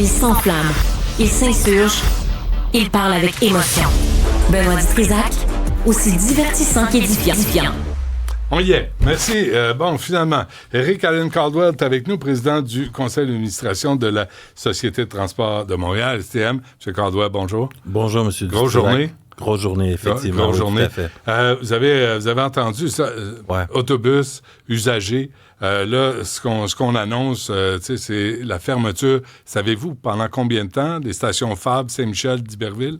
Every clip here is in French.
Il s'enflamme, il s'insurge, il parle avec émotion. Benoît Dutrisac, aussi divertissant qu'édifiant. On y est. Merci. Finalement, Éric Allen Caldwell est avec nous, président du conseil d'administration de la Société de transport de Montréal, STM. M. Caldwell, bonjour. Bonjour, M. Dutrisac. Grosse journée. Grosse journée, effectivement. Grosse journée. Tout à fait. Vous avez entendu ça, Ouais. autobus, usagers. Là, ce qu'on annonce, c'est la fermeture. Savez-vous pendant combien de temps des stations Fabre, Saint-Michel, d'Iberville?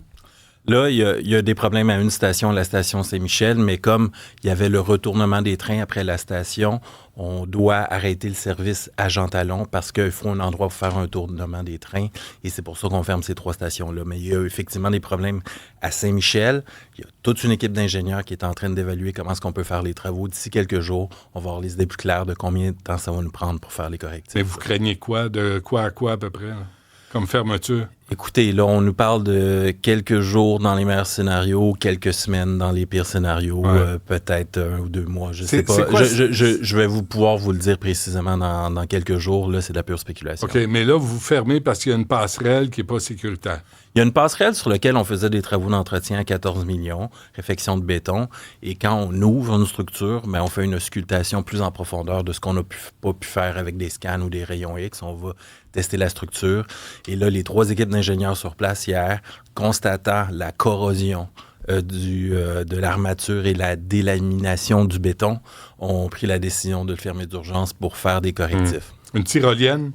Là, il y a des problèmes à une station, la station Saint-Michel, mais comme il y avait le retournement des trains après la station, on doit arrêter le service à Jean-Talon parce qu'il faut un endroit pour faire un retournement des trains et c'est pour ça qu'on ferme ces 3 stations-là. Mais il y a effectivement des problèmes à Saint-Michel. Il y a toute une équipe d'ingénieurs qui est en train d'évaluer comment est-ce qu'on peut faire les travaux. D'ici quelques jours, on va avoir les idées plus claires de combien de temps ça va nous prendre pour faire les correctifs. Mais vous craignez quoi? De quoi à quoi à peu près? Là? Comme fermeture? Écoutez, là, on nous parle de quelques jours dans les meilleurs scénarios, quelques semaines dans les pires scénarios, peut-être 1 ou 2 mois, je sais pas. Je vais pouvoir vous le dire précisément dans quelques jours. Là, c'est de la pure spéculation. OK, mais là, vous fermez parce qu'il y a une passerelle qui n'est pas sécuritaire. Il y a une passerelle sur laquelle on faisait des travaux d'entretien à 14 millions, réfection de béton, et quand on ouvre une structure, on fait une auscultation plus en profondeur de ce qu'on n'a pas pu faire avec des scans ou des rayons X. On va tester la structure. Et là, les 3 équipes d'ingénieurs sur place hier, constatant la corrosion de l'armature et la délamination du béton, ont pris la décision de le fermer d'urgence pour faire des correctifs. Une tyrolienne?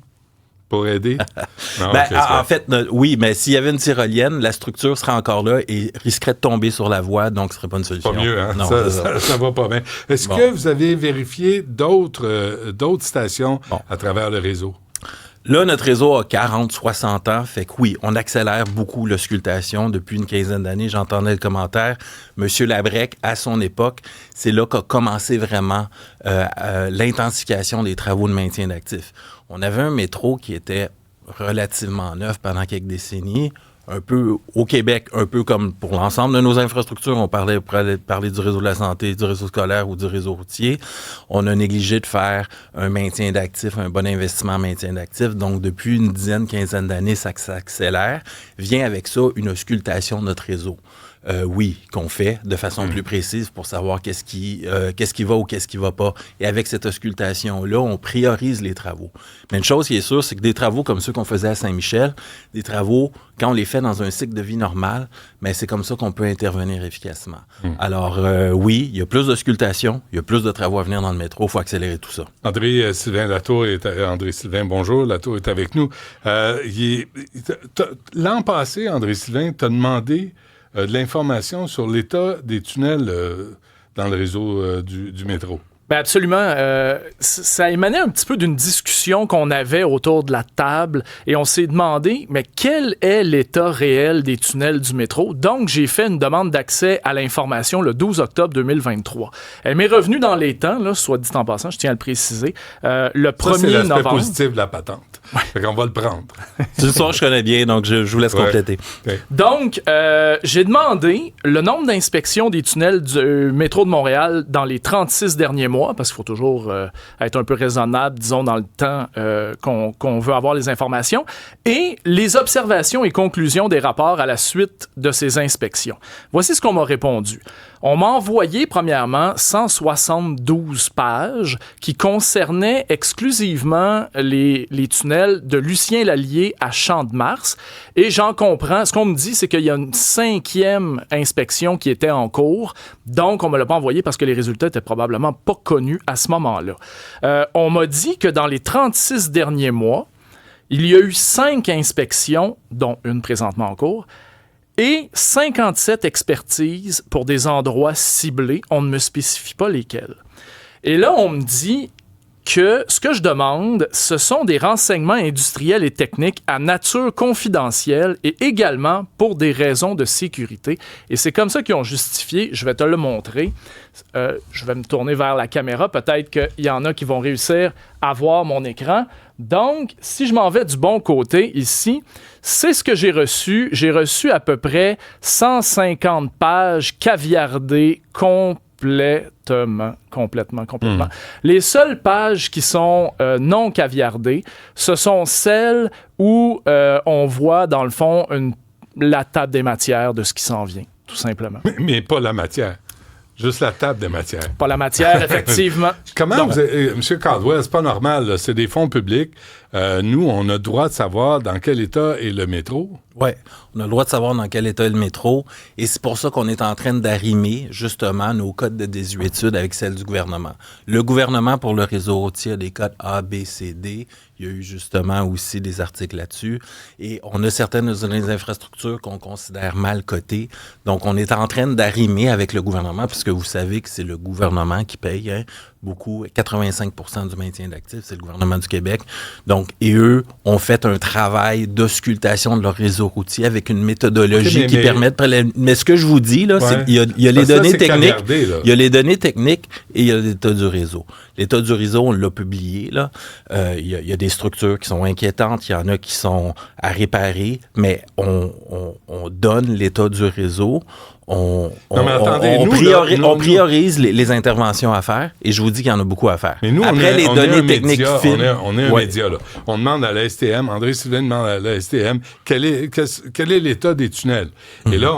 Pour aider? Non, en fait, oui, mais s'il y avait une tyrolienne, la structure serait encore là et risquerait de tomber sur la voie, donc ce ne serait pas une solution. Pas mieux, hein? Non, ça va pas bien. Est-ce que vous avez vérifié d'autres stations à travers le réseau? Là, notre réseau a 40, 60 ans, fait que oui, on accélère beaucoup l'auscultation. Depuis une quinzaine d'années, j'entendais le commentaire. Monsieur Labrec, à son époque, c'est là qu'a commencé vraiment l'intensification des travaux de maintien d'actifs. On avait un métro qui était relativement neuf pendant quelques décennies, un peu au Québec, un peu comme pour l'ensemble de nos infrastructures. On parlait du réseau de la santé, du réseau scolaire ou du réseau routier. On a négligé de faire un maintien d'actifs, un bon investissement en maintien d'actifs. Donc, depuis une dizaine, quinzaine d'années, ça s'accélère. Vient avec ça une auscultation de notre réseau. Oui, qu'on fait de façon plus précise pour savoir qu'est-ce qui va ou qu'est-ce qui va pas. Et avec cette auscultation-là, on priorise les travaux. Mais une chose qui est sûre, c'est que des travaux comme ceux qu'on faisait à Saint-Michel, des travaux, quand on les fait dans un cycle de vie normal, mais c'est comme ça qu'on peut intervenir efficacement. Alors, oui, il y a plus d'auscultation, il y a plus de travaux à venir dans le métro, il faut accélérer tout ça. André-Sylvain Latour André-Sylvain, bonjour, Latour est avec nous. L'an passé, André-Sylvain, t'as demandé de l'information sur l'état des tunnels dans le réseau du métro. Ben absolument. Ça émanait un petit peu d'une discussion qu'on avait autour de la table et on s'est demandé, mais quel est l'état réel des tunnels du métro? Donc, j'ai fait une demande d'accès à l'information le 12 octobre 2023. Elle m'est revenue dans les temps, là, soit dit en passant, je tiens à le préciser, le 1er c'est l'aspect novembre. positif de la patente. Fait qu'on va le prendre. C'est une histoire que je connais bien, donc je vous laisse compléter. Okay. Donc, j'ai demandé le nombre d'inspections des tunnels du métro de Montréal dans les 36 derniers mois, parce qu'il faut toujours être un peu raisonnable, disons, dans le temps qu'on veut avoir les informations, et les observations et conclusions des rapports à la suite de ces inspections. Voici ce qu'on m'a répondu. On m'a envoyé, premièrement, 172 pages qui concernaient exclusivement les tunnels de Lucien-Lallier à Champ-de-Mars. Et j'en comprends. Ce qu'on me dit, c'est qu'il y a une 5e inspection qui était en cours. Donc, on ne me l'a pas envoyé parce que les résultats étaient probablement pas connus à ce moment-là. On m'a dit que dans les 36 derniers mois, il y a eu 5 inspections, dont une présentement en cours, et 57 expertises pour des endroits ciblés. On ne me spécifie pas lesquels. Et là, on me dit que ce que je demande, ce sont des renseignements industriels et techniques à nature confidentielle et également pour des raisons de sécurité. Et c'est comme ça qu'ils ont justifié. Je vais te le montrer. Je vais me tourner vers la caméra. Peut-être qu'il y en a qui vont réussir à voir mon écran. Donc, si je m'en vais du bon côté ici, c'est ce que j'ai reçu. J'ai reçu à peu près 150 pages caviardées, Complètement. Les seules pages qui sont non caviardées, ce sont celles où on voit, dans le fond, la table des matières de ce qui s'en vient, tout simplement. Mais pas la matière. Juste la table des matières. Pas la matière, effectivement. Comment M. Caldwell, c'est pas normal, là, c'est des fonds publics. Nous, on a le droit de savoir dans quel état est le métro. Oui, on a le droit de savoir dans quel état est le métro. Et c'est pour ça qu'on est en train d'arrimer, justement, nos codes de désuétude avec celles du gouvernement. Le gouvernement, pour le réseau routier, a des codes A, B, C, D. Il y a eu justement aussi des articles là-dessus. Et on a certaines des infrastructures qu'on considère mal cotées. Donc, on est en train d'arrimer avec le gouvernement, puisque vous savez que c'est le gouvernement qui paye beaucoup, 85% du maintien d'actifs, c'est le gouvernement du Québec. Donc, et eux ont fait un travail d'auscultation de leur réseau routier avec une méthodologie qui permet de... Mais ce que je vous dis, là, c'est qu'il y a les données techniques. Il y a les données techniques et il y a l'état du réseau. L'état du réseau, on l'a publié, là. Il y a des structures qui sont inquiétantes, il y en a qui sont à réparer, mais on donne l'état du réseau. On priorise les interventions à faire et je vous dis qu'il y en a beaucoup à faire. Mais nous, après les données techniques fines, on est un média, là. On demande à la STM, André Sylvain demande à la STM quel est l'état des tunnels. Et là,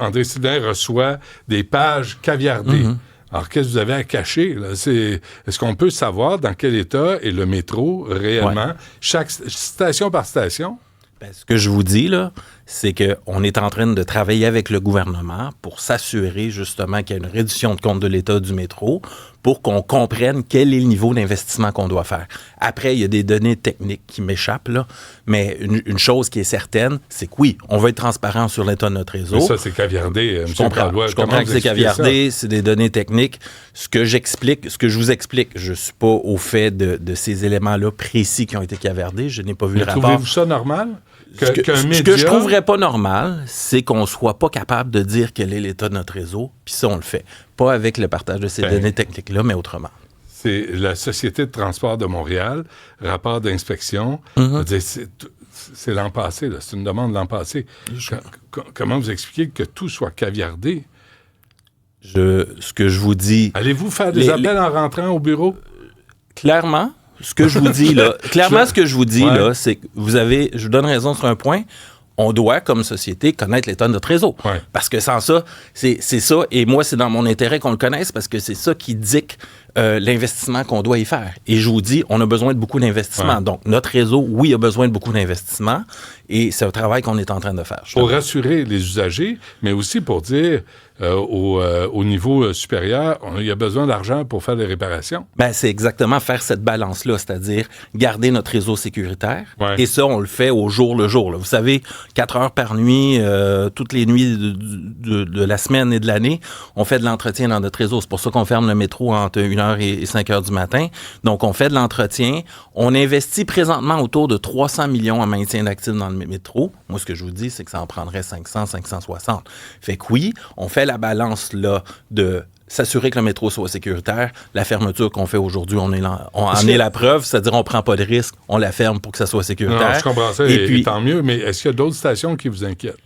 André Sylvain reçoit des pages caviardées. Alors, qu'est-ce que vous avez à cacher, là? Est-ce qu'on peut savoir dans quel état est le métro réellement, chaque station par station? Ben, ce que je vous dis, là, c'est qu'on est en train de travailler avec le gouvernement pour s'assurer justement qu'il y a une réduction de compte de l'état du métro pour qu'on comprenne quel est le niveau d'investissement qu'on doit faire. Après, il y a des données techniques qui m'échappent, là, mais une chose qui est certaine, c'est que oui, on va être transparent sur l'état de notre réseau. Mais ça, c'est caviardé, Je comprends que c'est caviardé, c'est des données techniques. Ce que je vous explique, je ne suis pas au fait de ces éléments-là précis qui ont été caviardés. Je n'ai pas vu le rapport. Trouvez-vous ça normal? Ce que je trouverais pas normal, c'est qu'on soit pas capable de dire quel est l'état de notre réseau, puis ça, on le fait. Pas avec le partage de ces données techniques-là, mais autrement. C'est la Société de transport de Montréal, rapport d'inspection. C'est l'an passé, là, c'est une demande de l'an passé. Comment vous expliquez que tout soit caviardé? Ce que je vous dis... Allez-vous faire des appels en rentrant au bureau? Clairement. Ce que je vous dis là, là, c'est que je vous donne raison sur un point, on doit, comme société, connaître l'état de notre réseau. Ouais. Parce que sans ça, c'est ça, et moi, c'est dans mon intérêt qu'on le connaisse, parce que c'est ça qui dicte l'investissement qu'on doit y faire. Et je vous dis, on a besoin de beaucoup d'investissement. Ouais. Donc, notre réseau, oui, a besoin de beaucoup d'investissement, et c'est un travail qu'on est en train de faire. Pour rassurer les usagers, mais aussi pour dire... au niveau supérieur, il y a besoin d'argent pour faire des réparations. Ben, c'est exactement faire cette balance-là, c'est-à-dire garder notre réseau sécuritaire. Ouais. Et ça, on le fait au jour le jour. Là. Vous savez, 4 heures par nuit, toutes les nuits de la semaine et de l'année, on fait de l'entretien dans notre réseau. C'est pour ça qu'on ferme le métro entre 1h et 5h du matin. Donc, on fait de l'entretien. On investit présentement autour de 300 millions en maintien d'actifs dans le métro. Moi, ce que je vous dis, c'est que ça en prendrait 500, 560. Fait que oui, on fait la balance là de s'assurer que le métro soit sécuritaire. La fermeture qu'on fait aujourd'hui, on en est la preuve, c'est-à-dire on prend pas de risque, on la ferme pour que ça soit sécuritaire. Non, je comprends ça, et puis, tant mieux, mais est-ce qu'il y a d'autres stations qui vous inquiètent?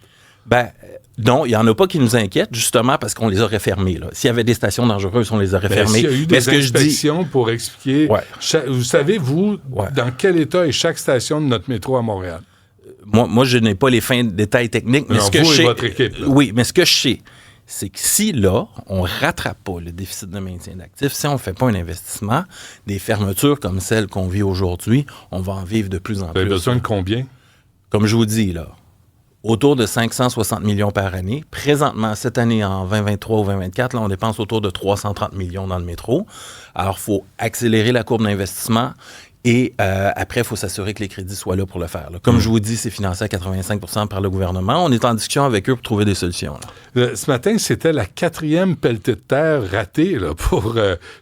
Ben non, il n'y en a pas qui nous inquiètent, justement parce qu'on les aurait fermées. Là. S'il y avait des stations dangereuses, on les aurait fermées. S'il y a eu des inspections pour expliquer... Ouais. Vous savez, vous, dans quel état est chaque station de notre métro à Montréal? Moi, je n'ai pas les fins de détails techniques. Mais non, ce que vous je sais, votre équipe. Là. Oui, mais ce que je sais, c'est que si, là, on ne rattrape pas le déficit de maintien d'actifs, si on ne fait pas un investissement, des fermetures comme celles qu'on vit aujourd'hui, on va en vivre de plus en plus. Vous avez besoin de combien? Comme je vous dis, là, autour de 560 millions par année. Présentement, cette année, en 2023 ou 2024, là, on dépense autour de 330 millions dans le métro. Alors, il faut accélérer la courbe d'investissement. Et après, il faut s'assurer que les crédits soient là pour le faire. Là. Comme je vous dis, c'est financé à 85% par le gouvernement. On est en discussion avec eux pour trouver des solutions. Là. Ce matin, c'était la 4e pelletée de terre ratée là, pour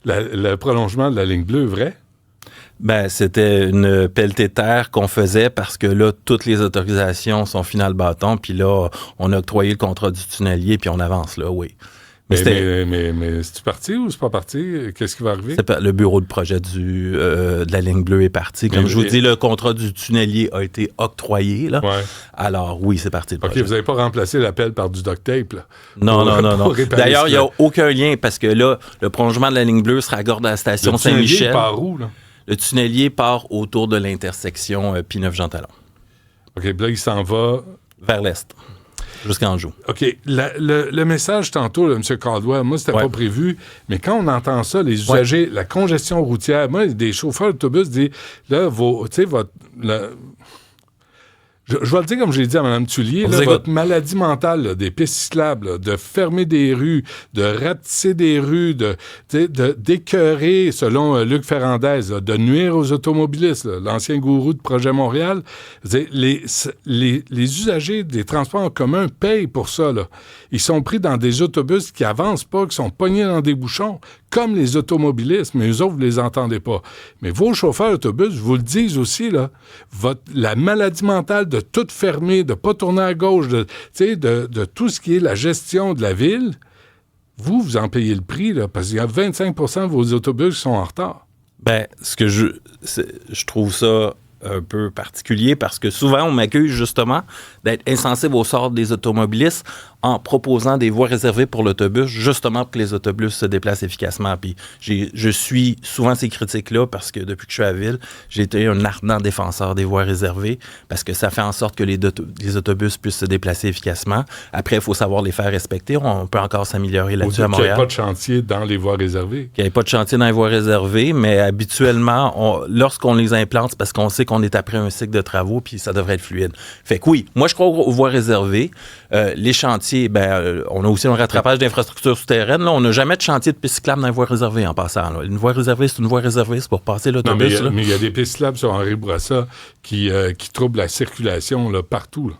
le prolongement de la ligne bleue, vrai? Ben, c'était une pelletée de terre qu'on faisait parce que là, toutes les autorisations sont finales bâton. Puis là, on a octroyé le contrat du tunnelier puis on avance là, oui. Mais c'est-tu parti ou c'est pas parti? Qu'est-ce qui va arriver? Le bureau de projet de la ligne bleue est parti. Comme je vous dis, le contrat du tunnelier a été octroyé. Là. Ouais. Alors, oui, c'est parti. OK, vous n'avez pas remplacé l'appel par du duct tape, là? Non. D'ailleurs, il n'y a aucun lien parce que là, le prolongement de la ligne bleue sera à Gorge de la station Saint-Michel. Le tunnelier part où, là? Le tunnelier part autour de l'intersection P9-Jean-Talon. OK, puis là, il s'en va... Vers l'est. Jusqu'en Joux. OK. Le message tantôt, là, M. Caldwell, moi, c'était pas prévu, mais quand on entend ça, les usagers, la congestion routière, moi, des chauffeurs d'autobus disent, là, je vais le dire comme je l'ai dit à Mme Tullier, là, votre maladie mentale là, des pistes cyclables, là, de fermer des rues, de rapetisser des rues, d'écœurer, selon Luc Ferrandez, là, de nuire aux automobilistes, là, l'ancien gourou de Projet Montréal, les usagers des transports en commun payent pour ça. Là. Ils sont pris dans des autobus qui avancent pas, qui sont pognés dans des bouchons, comme les automobilistes, mais eux autres, vous les entendez pas. Mais vos chauffeurs d'autobus vous le disent aussi, là, la maladie mentale de tout fermer, de pas tourner à gauche, de tout ce qui est la gestion de la ville, vous en payez le prix, là, parce qu'il y a 25 % de vos autobus qui sont en retard. Ben, je trouve ça un peu particulier parce que souvent, on m'accuse justement d'être insensible au sort des automobilistes en proposant des voies réservées pour l'autobus, justement pour que les autobus se déplacent efficacement. Puis je suis souvent ces critiques-là parce que depuis que je suis à la ville, j'ai été un ardent défenseur des voies réservées parce que ça fait en sorte que les autobus puissent se déplacer efficacement. Après, il faut savoir les faire respecter. On peut encore s'améliorer là-dessus à Montréal. Qu'il n'y ait pas de chantier dans les voies réservées. Qu'il n'y ait pas de chantier dans les voies réservées, mais habituellement, lorsqu'on les implante, c'est parce qu'on sait qu'on est après un cycle de travaux puis ça devrait être fluide. Fait que oui, moi, je crois aux voies réservées. Les chantiers, on a aussi un rattrapage d'infrastructures souterraines. Là, on n'a jamais de chantier de piste cyclable dans les voies réservées en passant. Là. Une voie réservée, c'est une voie réservée, c'est pour passer l'autobus. Mais il y a des pistes cyclables sur Henri Bourassa qui troublent la circulation là, partout.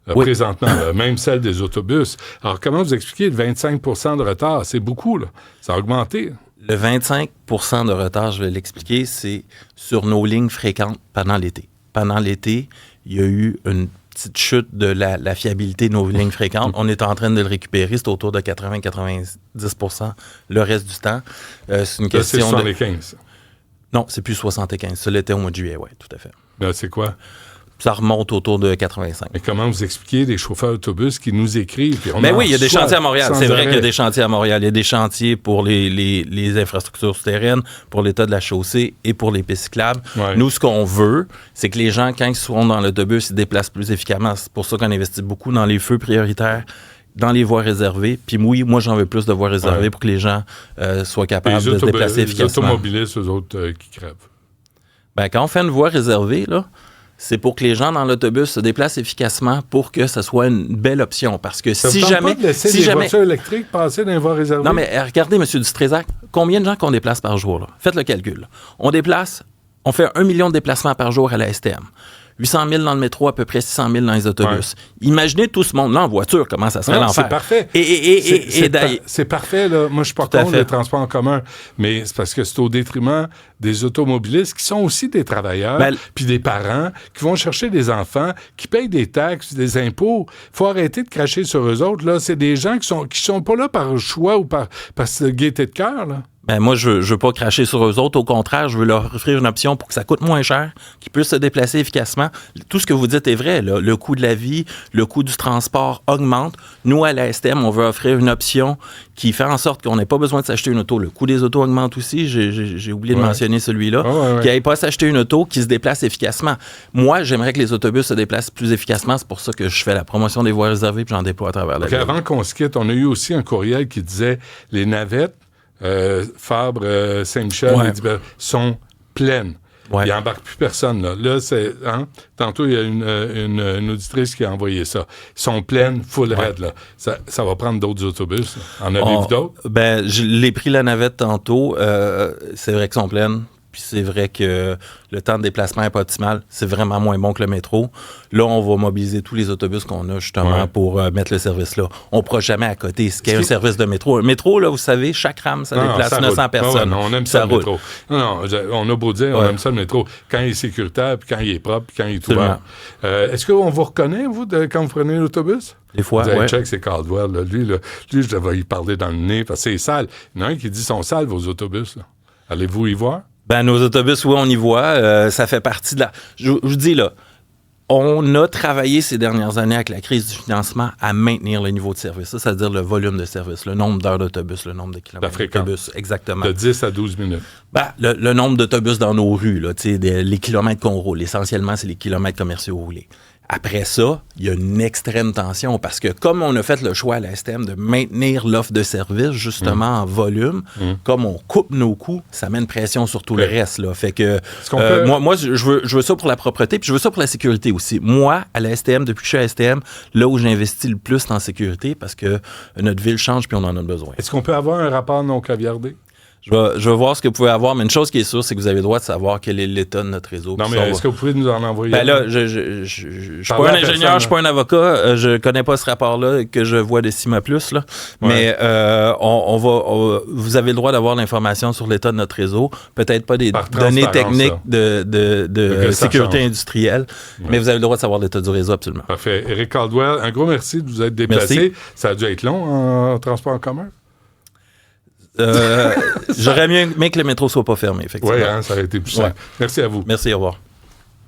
Là. Présentement, là, même celle des autobus. Alors, comment vous expliquez le 25 % de retard? C'est beaucoup, là. Ça a augmenté. Le 25 % de retard, je vais l'expliquer, c'est sur nos lignes fréquentes pendant l'été. Pendant l'été, il y a eu une petite chute de la fiabilité de nos lignes fréquentes. On est en train de le récupérer. C'est autour de 80-90 % le reste du temps. C'est une question c'est 75. Non, c'est plus 75. Ça l'était au mois de juillet, oui, tout à fait. Ben, c'est quoi? Ça remonte autour de 85. Mais comment vous expliquez les chauffeurs d'autobus qui nous écrivent? Mais oui, il y a des chantiers à Montréal. C'est vrai qu'il y a des chantiers à Montréal. Il y a des chantiers pour les infrastructures souterraines, pour l'état de la chaussée et pour les pistes cyclables. Ouais. Nous, ce qu'on veut, c'est que les gens, quand ils seront dans l'autobus, ils se déplacent plus efficacement. C'est pour ça qu'on investit beaucoup dans les feux prioritaires, dans les voies réservées. Puis oui, moi, j'en veux plus de voies réservées pour que les gens soient capables de se déplacer efficacement. Les automobilistes, eux autres, qui crèvent. Ben, quand on fait une voie réservée, là, c'est pour que les gens dans l'autobus se déplacent efficacement pour que ce soit une belle option. Parce que si jamais... pas de laisser les voitures électriques passer dans les voies réservées? Non, mais regardez, M. Dustrézac, combien de gens qu'on déplace par jour? Là? Faites le calcul. Là. On fait 1 million de déplacements par jour à la STM. 800 000 dans le métro, à peu près 600 000 dans les autobus. Ouais. Imaginez tout ce monde-là en voiture, comment ça serait l'enfer. C'est parfait. C'est parfait, là. Moi, je suis pas contre les transports en commun, mais c'est parce que c'est au détriment des automobilistes qui sont aussi des travailleurs, puis des parents qui vont chercher des enfants, qui payent des taxes, des impôts. Il faut arrêter de cracher sur eux autres. Là, c'est des gens qui sont pas là par choix ou par gaieté de cœur, là. Ben moi, je veux pas cracher sur eux autres. Au contraire, je veux leur offrir une option pour que ça coûte moins cher, qu'ils puissent se déplacer efficacement. Tout ce que vous dites est vrai. Là. Le coût de la vie, le coût du transport augmente. Nous, à la STM, on veut offrir une option qui fait en sorte qu'on n'ait pas besoin de s'acheter une auto. Le coût des autos augmente aussi. J'ai oublié de mentionner celui-là. Qu'il n'aille pas s'acheter une auto qui se déplace efficacement. Moi, j'aimerais que les autobus se déplacent plus efficacement. C'est pour ça que je fais la promotion des voies réservées et j'en déploie à travers la ville. Avant qu'on se quitte, on a eu aussi un courriel qui disait les navettes Fabre, Saint-Michel, sont pleines. Ouais. Il n'embarque plus personne. Là c'est, tantôt, il y a une auditrice qui a envoyé ça. Ils sont pleines, full raide. Là. Ça va prendre d'autres autobus. En avez-vous d'autres? Ben, je l'ai pris la navette tantôt. C'est vrai qu'ils sont pleines. puis c'est vrai que le temps de déplacement n'est pas optimal. C'est vraiment moins bon que le métro. Là, on va mobiliser tous les autobus qu'on a justement pour mettre le service là. On ne pourra jamais à côté ce qu'est un service de métro. Un métro, là, vous savez, chaque rame, ça déplace 900 personnes. On aime ça le métro. Non, on a beau dire, on aime ça le métro. Quand il est sécuritaire, puis quand il est propre, puis quand il est ouvert. Est-ce qu'on vous reconnaît, vous, quand vous prenez l'autobus? Des fois, vous avez check, c'est Caldwell. Lui, je devais y parler dans le nez, parce que c'est sale. Il y en a un qui dit sont sales, vos autobus. Là. Allez-vous y voir? Ben, nos autobus, oui, on y voit. Ça fait partie de la... Je vous dis, là, on a travaillé ces dernières années avec la crise du financement à maintenir le niveau de service. Ça, c'est-à-dire le volume de service, le nombre d'heures d'autobus, le nombre de kilomètres d'autobus. Exactement. De 10 à 12 minutes. Ben, le nombre d'autobus dans nos rues, là, les kilomètres qu'on roule. Essentiellement, c'est les kilomètres commerciaux roulés. Après ça, il y a une extrême tension parce que comme on a fait le choix à la STM de maintenir l'offre de service justement en volume, comme on coupe nos coûts, ça met une pression sur tout le reste. Là. Fait que moi, je veux ça pour la propreté, puis je veux ça pour la sécurité aussi. Moi, à la STM, depuis que je suis à la STM, là où j'investis le plus en sécurité parce que notre ville change puis on en a besoin. Est-ce qu'on peut avoir un rapport non caviardé? Je vais voir ce que vous pouvez avoir, mais une chose qui est sûre, c'est que vous avez le droit de savoir quel est l'état de notre réseau. Non, mais est-ce que vous pouvez nous en envoyer? Ben là, je suis pas un ingénieur, je suis pas un avocat, je connais pas ce rapport-là que je vois de CIMA+, là, mais vous avez le droit d'avoir l'information sur l'état de notre réseau, peut-être pas des données techniques de sécurité industrielle, mais vous avez le droit de savoir l'état du réseau, absolument. Parfait. Éric Caldwell, un gros merci de vous être déplacé. Merci. Ça a dû être long en transport en commun? J'aurais mieux aimé que le métro soit pas fermé, effectivement. Oui, ça aurait été plus simple. Merci à vous. Merci, au revoir.